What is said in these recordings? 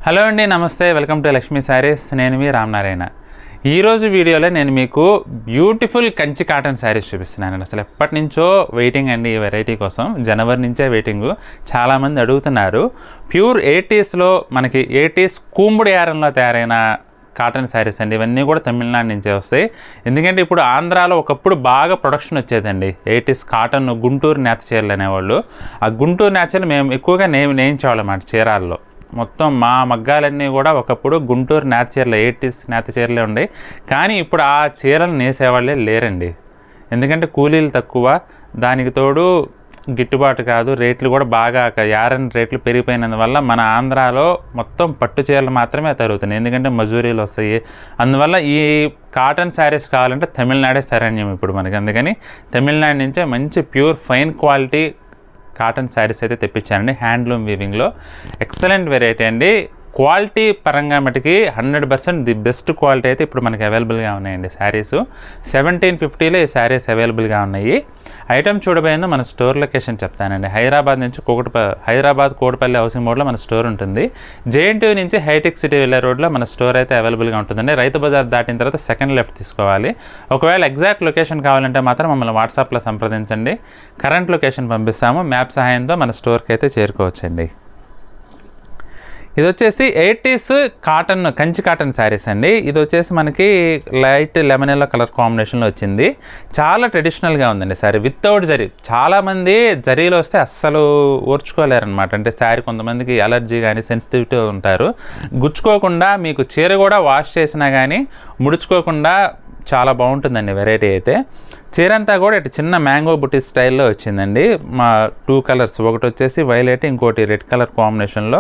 Hello అండి, నమస్తే. Welcome to Lakshmi saris. నేను మీ రామనారాయణ. ఈరోజు వీడియోలో నేను మీకు బ్యూటిఫుల్ కంచి కాటన్ శారీస్ చూపిస్తున్నాను. అసలు ఎప్పటి నుంచో వెయిటింగ్ అండి ఈ వెరైటీ కోసం. జనవరి నుంచే వెయిటింగు. చాలామంది అడుగుతున్నారు. ప్యూర్ 80స్లో మనకి 80s కూంబుడి యారంలో తయారైన కాటన్ శారీస్ అండి. ఇవన్నీ కూడా తమిళనాడు నుంచే వస్తాయి. ఎందుకంటే ఇప్పుడు ఆంధ్రాలో ఒకప్పుడు బాగా ప్రొడక్షన్ వచ్చేదండి 80s కాటన్. గుంటూరు నేత చీరలు అనేవాళ్ళు. ఆ గుంటూరు నేత చీరలు మేము ఎక్కువగా నేయించేవాళ్ళమాట చీరాల్లో. మొత్తం మా మగ్గాలన్నీ కూడా ఒకప్పుడు గుంటూరు నేత చీరలు 80s నేత చీరలే ఉండే. కానీ ఇప్పుడు ఆ చీరలు నేసేవాళ్ళే లేరండి. ఎందుకంటే కూలీలు తక్కువ, దానికి తోడు గిట్టుబాటు కాదు, రేట్లు కూడా బాగా యారన్ రేట్లు పెరిగిపోయినందువల్ల మన ఆంధ్రాలో మొత్తం పట్టు చీరలు మాత్రమే తరుగుతున్నాయి. ఎందుకంటే మజూరీలు వస్తాయి. అందువల్ల ఈ కాటన్ శారీస్ కావాలంటే తమిళనాడే శరణ్యం ఇప్పుడు మనకి. అందుకని తమిళనాడు నుంచే మంచి pure fine quality cotton saris అయితే తెప్పించానండి. హ్యాండ్లూమ్ వీవింగ్లో ఎక్సలెంట్ వెరైటీ అండి. క్వాలిటీ పరంగా మటుకి 100% ది బెస్ట్ క్వాలిటీ అయితే ఇప్పుడు మనకి అవైలబుల్గా ఉన్నాయండి. శారీస్ 1750లో ఈ శారీస్ అవైలబుల్గా ఉన్నాయి. ఐటమ్ చూడబోయేందుకు మన స్టోర్ లొకేషన్ చెప్తానండి. హైదరాబాద్ నుంచి హైదరాబాద్ కోటపల్లి హౌసింగ్ మోడ్లో మన స్టోర్ ఉంటుంది. JNTU నుంచి హైటెక్ సిటీ వెళ్ళే రోడ్లో మన స్టోర్ అయితే అవైలబుల్గా ఉంటుందండి. రైతు బజార్ దాటిన తర్వాత సెకండ్ లెఫ్ట్ తీసుకోవాలి. ఒకవేళ ఎగ్జాక్ట్ లొకేషన్ కావాలంటే మాత్రం మమ్మల్ని వాట్సాప్లో సంప్రదించండి. కరెంట్ లొకేషన్ పంపిస్తాము. మ్యాప్ సహాయంతో మన స్టోర్కి అయితే చేరుకోవచ్చండి. ఇది వచ్చేసి 80s cotton Kanchi cotton saris అండి. ఇది వచ్చేసి మనకి లైట్ లెమన్ ఎల్లో కలర్ కాంబినేషన్లో వచ్చింది. చాలా ట్రెడిషనల్గా ఉందండి శారీ వితౌట్ జరీ. చాలామంది జరీలో వస్తే అస్సలు ఓర్చుకోలేరనమాట. అంటే శారీ కొంతమందికి అలర్జీ కానీ సెన్సిటివిటీ ఉంటారు. గుచ్చుకోకుండా మీకు చీర కూడా వాష్ చేసినా కానీ ముడుచుకోకుండా చాలా బాగుంటుందండి వెరైటీ అయితే. చీర అంతా కూడా ఇటు చిన్న మ్యాంగో బుట్టి స్టైల్లో వచ్చిందండి. మా 2 కలర్స్, ఒకటి వచ్చేసి వైలెట్, ఇంకోటి రెడ్ కలర్ కాంబినేషన్లో.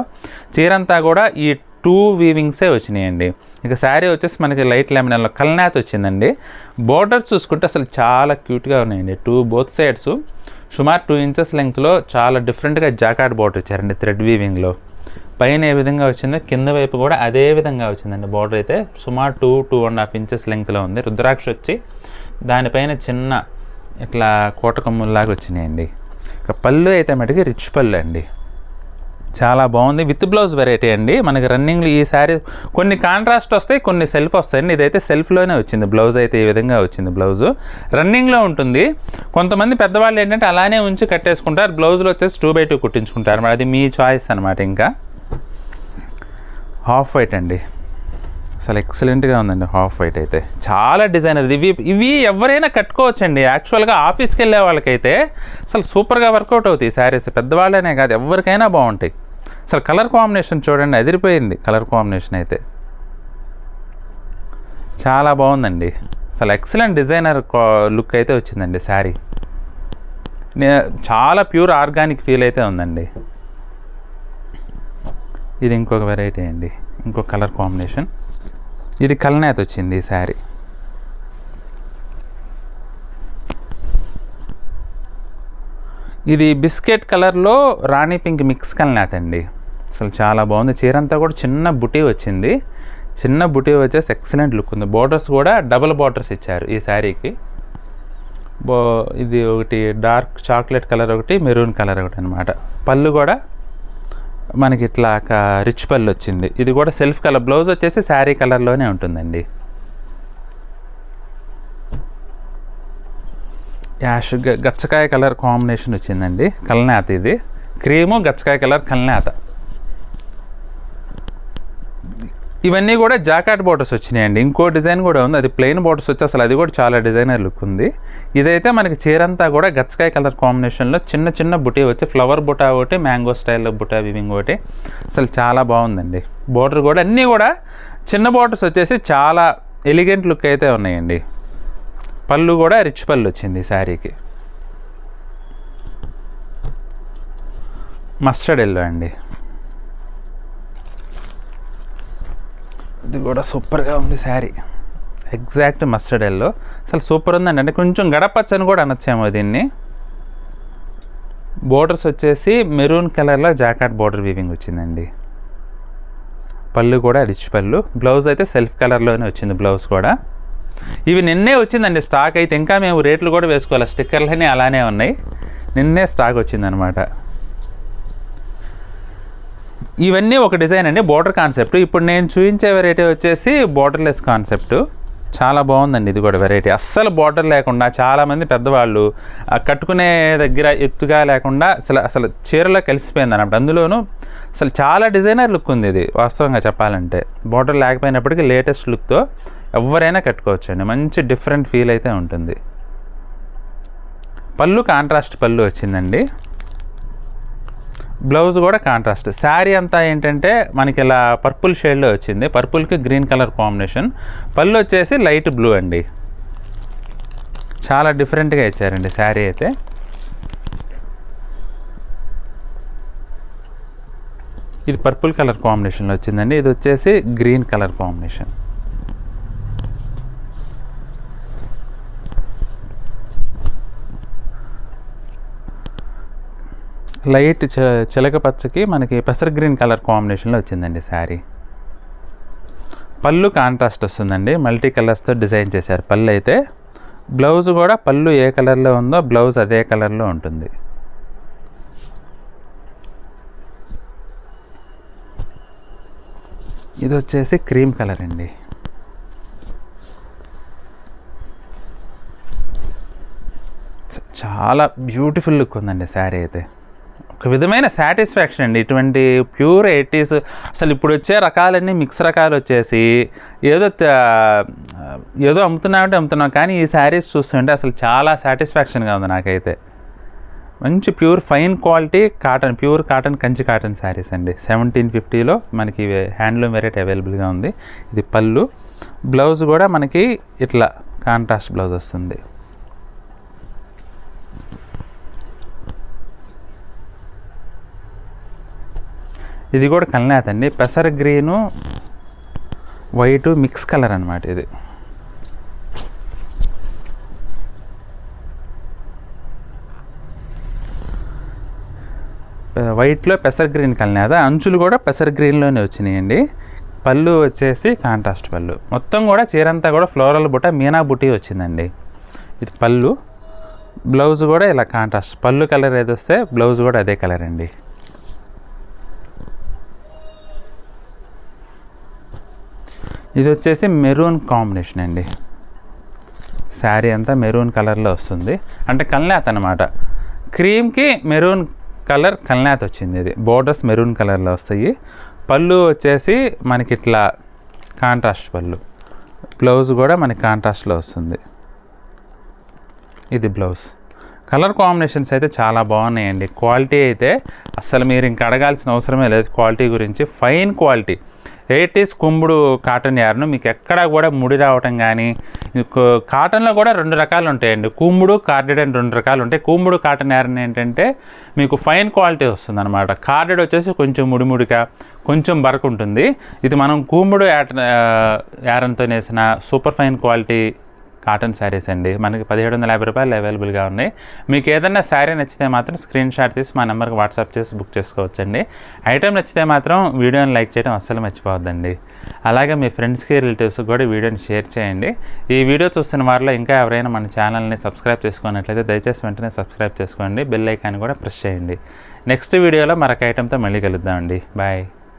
చీర అంతా కూడా ఈ 2 వీవింగ్సే వచ్చినాయండి. ఇక శారీ వచ్చేసి మనకి లైట్ లెమన్ కల్నాథ్ వచ్చిందండి. బోర్డర్స్ చూసుకుంటే అసలు చాలా క్యూట్గా ఉన్నాయండి. బోత్ సైడ్స్ సుమారు 2 ఇంచెస్ లెంగ్త్లో చాలా డిఫరెంట్గా జాకార్డ్ బోర్డర్ ఇచ్చారండి థ్రెడ్ వీవింగ్లో. పైన ఏ విధంగా వచ్చిందో కింద వైపు కూడా అదే విధంగా వచ్చిందండి. బార్డర్ అయితే సుమారు 2.5 ఇంచెస్ లెంగ్త్లో ఉంది. రుద్రాక్ష వచ్చి దానిపైన చిన్న ఇట్లా కోటకొమ్ముల్లాగా వచ్చినాయండి. ఇక పళ్ళు అయితే మటుకి రిచ్ పళ్ళు అండి. చాలా బాగుంది. విత్ బ్లౌజ్ వెరైటీ అండి. మనకి రన్నింగ్లో ఈ శారీ కొన్ని కాంట్రాస్ట్ వస్తాయి, కొన్ని సెల్ఫ్ వస్తాయండి. ఇదైతే సెల్ఫ్లోనే వచ్చింది. బ్లౌజ్ అయితే ఈ విధంగా వచ్చింది. బ్లౌజు రన్నింగ్లో ఉంటుంది. కొంతమంది పెద్దవాళ్ళు ఏంటంటే అలానే ఉంచి కట్టేసుకుంటారు. బ్లౌజ్లో వచ్చేసి 2x2 కుట్టించుకుంటారు. మరి అది మీ చాయిస్ అనమాట. ఇంకా హాఫ్ వైట్ అండి. అసలు ఎక్సలెంట్గా ఉందండి హాఫ్ వైట్ అయితే. చాలా డిజైనర్. ఇవి ఎవరైనా కట్టుకోవచ్చండి. యాక్చువల్గా ఆఫీస్కి వెళ్ళే వాళ్ళకైతే అసలు సూపర్గా వర్కౌట్ అవుతాయి శారీస్. పెద్దవాళ్ళనే కాదు, ఎవరికైనా బాగుంటాయి. అసలు కలర్ కాంబినేషన్ చూడండి, అదిరిపోయింది కలర్ కాంబినేషన్ అయితే. చాలా బాగుందండి. అసలు ఎక్సలెంట్ డిజైనర్ లుక్ అయితే వచ్చిందండి శారీ. చాలా ప్యూర్ ఆర్గానిక్ ఫీల్ అయితే ఉందండి. ఇది ఇంకొక వెరైటీ అండి, ఇంకొక కలర్ కాంబినేషన్. ఇది కల్నాథ్ వచ్చింది ఈ శారీ. ఇది బిస్కెట్ కలర్లో రాణి పింక్ మిక్స్ కల్నాథ్ అండి. అసలు చాలా బాగుంది. చీర అంతా కూడా చిన్న బుటీ వచ్చింది. చిన్న బుటీ వచ్చేసి ఎక్సలెంట్ లుక్ ఉంది. బోర్డర్స్ కూడా డబుల్ బోర్డర్స్ ఇచ్చారు ఈ శారీకి. ఇది ఒకటి డార్క్ చాక్లెట్ కలర్, ఒకటి మెరూన్ కలర్ ఒకటి అనమాట. పళ్ళు కూడా మనకి ఇట్లా రిచ్ పళ్ళు వచ్చింది. ఇది కూడా సెల్ఫ్ కలర్. బ్లౌజ్ వచ్చేసి శారీ కలర్లోనే ఉంటుందండి. యాష్ గచ్చకాయ కలర్ కాంబినేషన్ వచ్చిందండి. కల్నాథ్ ఇది. క్రీము గచ్చకాయ కలర్ కల్నాథ్. ఇవన్నీ కూడా జాకాట్ బోర్డర్స్ వచ్చినాయండి. ఇంకో డిజైన్ కూడా ఉంది, అది ప్లెయిన్ బోర్డర్స్ వచ్చి అసలు అది కూడా చాలా డిజైనర్ లుక్ ఉంది. ఇదైతే మనకి చీరంతా కూడా గచ్చకాయ కలర్ కాంబినేషన్లో చిన్న చిన్న బుటీ వచ్చి ఫ్లవర్ బుటా ఒకటి, మ్యాంగో స్టైల్లో బుటా వివింగ్ ఒకటి. అసలు చాలా బాగుందండి. బోర్డర్ కూడా అన్నీ కూడా చిన్న బోర్డర్స్ వచ్చేసి చాలా ఎలిగెంట్ లుక్ అయితే ఉన్నాయండి. పళ్ళు కూడా రిచ్ పళ్ళు వచ్చింది శారీకి. మస్టర్డ్ ఎల్లో అండి. ఇది కూడా సూపర్గా ఉంది శారీ. Exact mustard yellow. అసలు సూపర్ ఉందండి. అంటే కొంచెం గడపచ్చని కూడా అనొచ్చేమో దీన్ని. బోర్డర్స్ వచ్చేసి మెరూన్ కలర్లో జాకాట్ బోర్డర్ వీవింగ్ వచ్చిందండి. పళ్ళు కూడా రిచ్ పళ్ళు. బ్లౌజ్ అయితే సెల్ఫ్ కలర్లోనే వచ్చింది. బ్లౌజ్ కూడా ఇవి నిన్నే వచ్చిందండి స్టాక్ అయితే. ఇంకా మేము రేట్లు కూడా వేసుకోవాలి. స్టిక్కర్లన్నీ అలానే ఉన్నాయి. నిన్నే స్టాక్ వచ్చిందనమాట. ఇవన్నీ ఒక డిజైన్ అండి, బోర్డర్ కాన్సెప్ట్. ఇప్పుడు నేను చూపించే వెరైటీ వచ్చేసి బోర్డర్లెస్ కాన్సెప్ట్. చాలా బాగుందండి ఇది కూడా వెరైటీ. అస్సలు బోర్డర్ లేకుండా, చాలామంది పెద్దవాళ్ళు కట్టుకునే దగ్గర ఎత్తుగా లేకుండా అసలు చీరలో కలిసిపోయింది అన్నమాట. అందులోనూ అసలు చాలా డిజైనర్ లుక్ ఉంది ఇది వాస్తవంగా చెప్పాలంటే. బోర్డర్ లేకపోయినప్పటికీ లేటెస్ట్ లుక్తో ఎవరైనా కట్టుకోవచ్చు అండి. మంచి డిఫరెంట్ ఫీల్ అయితే ఉంటుంది. పళ్ళు కాంట్రాస్ట్ పళ్ళు వచ్చిందండి. బ్లౌజ్ కూడా కాంట్రాస్ట్. శారీ అంతా ఏంటంటే మనకి ఇలా పర్పుల్ షేడ్లో వచ్చింది, పర్పుల్కి గ్రీన్ కలర్ కాంబినేషన్. పళ్ళు వచ్చేసి లైట్ బ్లూ అండి. చాలా డిఫరెంట్గా ఇచ్చారండి శారీ అయితే. ఇది పర్పుల్ కలర్ కాంబినేషన్లో వచ్చిందండి. ఇది వచ్చేసి గ్రీన్ కలర్ కాంబినేషన్. లైట్ చిలక పచ్చకి మనకి పెసర గ్రీన్ కలర్ కాంబినేషన్లో వచ్చిందండి శారీ. పళ్ళు కాంట్రాస్ట్ వస్తుందండి, మల్టీ కలర్స్తో డిజైన్ చేశారు పళ్ళు అయితే. బ్లౌజ్ కూడా పళ్ళు ఏ కలర్లో ఉందో బ్లౌజ్ అదే కలర్లో ఉంటుంది. ఇది వచ్చేసి క్రీమ్ కలర్ అండి. చాలా బ్యూటిఫుల్ లుక్ ఉందండి శారీ అయితే. ఒక విధమైన సాటిస్ఫాక్షన్ అండి. ఇటువంటి ప్యూర్ 80s అసలు ఇప్పుడు వచ్చే రకాలన్నీ మిక్స్ రకాలు వచ్చేసి ఏదో అమ్ముతున్నాం, కానీ ఈ శారీస్ చూస్తుంటే అసలు చాలా సాటిస్ఫాక్షన్గా ఉంది నాకైతే. మంచి pure fine quality cotton, pure cotton, Kanchi cotton saris అండి. 1750లో మనకి హ్యాండ్లూమ్ వెరైటీ అవైలబుల్గా ఉంది. ఇది పళ్ళు. బ్లౌజ్ కూడా మనకి ఇట్లా కాంట్రాస్ట్ బ్లౌజ్ వస్తుంది. ఇది కూడా కల్నాథ్ అండి. పెసర గ్రీను వైటు మిక్స్ కలర్ అనమాట ఇది. వైట్లో పెసర గ్రీన్ కల్నాథ. అంచులు కూడా పెసర గ్రీన్లోనే వచ్చినాయండి. పళ్ళు వచ్చేసి కాంట్రాస్ట్ పళ్ళు. మొత్తం కూడా చీరంతా కూడా ఫ్లోరల్ బుట్ట మీనా బుట్టి వచ్చిందండి. ఇది పళ్ళు. బ్లౌజ్ కూడా ఇలా కాంట్రాస్ట్. పళ్ళు కలర్ ఏది వస్తే బ్లౌజ్ కూడా అదే కలర్ అండి. ఇది వచ్చేసి మెరూన్ కాంబినేషన్ అండి. శారీ అంతా మెరూన్ కలర్లో వస్తుంది, అంటే కల్నాథ్ అనమాట. క్రీమ్కి మెరూన్ కలర్ కల్నాథ్ వచ్చింది. ఇది బోర్డర్స్ మెరూన్ కలర్లో వస్తాయి. పళ్ళు వచ్చేసి మనకి ఇట్లా కాంట్రాస్ట్ పళ్ళు. బ్లౌజ్ కూడా మనకి కాంట్రాస్ట్లో వస్తుంది. ఇది బ్లౌజ్. కలర్ కాంబినేషన్స్ అయితే చాలా బాగున్నాయండి. క్వాలిటీ అయితే అసలు మీరు ఇంకా అడగాల్సిన అవసరమే లేదు క్వాలిటీ గురించి. ఫైన్ క్వాలిటీ 80s కుంబుడు కాటన్ యార్ను. మీకు ఎక్కడా కూడా ముడి రావటం కానీ, కాటన్లో కూడా 2 రకాలు ఉంటాయండి. కుంబుడు, కార్డెడ్ అని 2 రకాలు ఉంటాయి. కుంబుడు కాటన్ యార్న్ ఏంటంటే మీకు ఫైన్ క్వాలిటీ వస్తుంది అనమాట. కార్డెడ్ వచ్చేసి కొంచెం ముడిముడిగా, కొంచెం బరకు ఉంటుంది. ఇది మనం కుంబుడు యారన్తో నేసిన super fine quality cotton saris అండి. మనకి 1750 రూపాయలు అవైలబుల్గా ఉన్నాయి. మీకు ఏదైనా శారీ నచ్చితే మాత్రం స్క్రీన్ షాట్ తీసి మా నెంబర్కి వాట్సాప్ చేసి బుక్ చేసుకోవచ్చండి. ఐటెం నచ్చితే మాత్రం వీడియోని లైక్ చేయడం అస్సలు మర్చిపోవద్దండి. అలాగే మీ ఫ్రెండ్స్కి, రిలేటివ్స్కి కూడా వీడియోని షేర్ చేయండి. ఈ వీడియో చూస్తున్న వారిలో ఇంకా ఎవరైనా మన ఛానల్ని సబ్స్క్రైబ్ చేసుకున్నట్లయితే దయచేసి వెంటనే సబ్స్క్రైబ్ చేసుకోండి. బెల్ ఐకాన్ కూడా ప్రెస్ చేయండి. నెక్స్ట్ వీడియోలో మరొక ఐటెంతో మళ్ళీ కలుద్దామండి. బాయ్.